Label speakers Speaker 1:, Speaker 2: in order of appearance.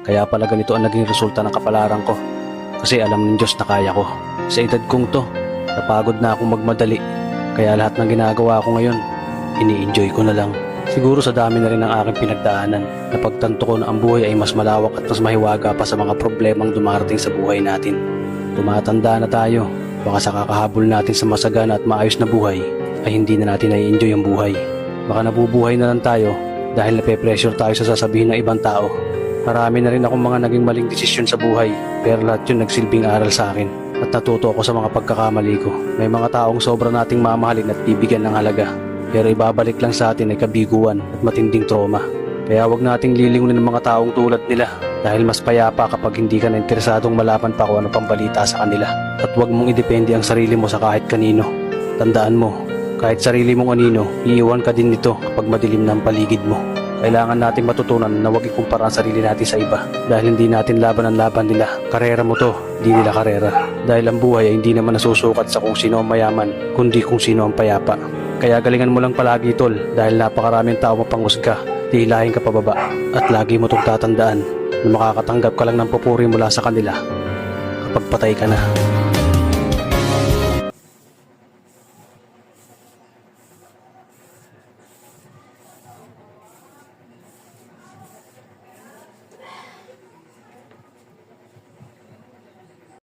Speaker 1: Kaya pala ganito ang naging resulta ng kapalaran ko. Kasi alam ng Diyos na kaya ko. Sa edad kong to, napagod na akong magmadali. Kaya lahat ng ginagawa ko ngayon, ini-enjoy ko na lang. Siguro sa dami na rin ng aking pinagdaanan, napagtanto ko na ang buhay ay mas malawak at mas mahiwaga pa sa mga problemang dumarating sa buhay natin. Tumatanda na tayo, baka sa kakahabol natin sa masagana at maayos na buhay, ay hindi na natin nai-enjoy ang buhay. Baka nabubuhay na lang tayo dahil nape-pressure tayo sa sasabihin ng ibang tao. Marami na rin akong mga naging maling desisyon sa buhay, pero lahat yun nagsilbing aral sa akin at natuto ako sa mga pagkakamali ko. May mga taong sobra nating mamahalin at bibigyan ng halaga, pero ibabalik lang sa atin ay kabiguan at matinding trauma. Kaya wag nating lilingunin ng mga taong tulad nila dahil mas payapa kapag hindi ka na interesadong malaman pa kung ano pang balita sa kanila. At wag mong idepende ang sarili mo sa kahit kanino. Tandaan mo, kahit sarili mong anino, iiwan ka din nito kapag madilim na ang paligid mo. Kailangan natin matutunan na huwag ikumpara ang sarili natin sa iba dahil hindi natin laban ang laban nila. Karera mo to, di nila karera. Dahil ang buhay ay hindi naman nasusukat sa kung sino ang mayaman, kundi kung sino ang payapa. Kaya galingan mo lang palagi tol dahil napakaraming tao mapanghusga, tihilahin ka pababa. At lagi mo itong tatandaan na makakatanggap ka lang ng papuri mula sa kanila kapag patay ka na.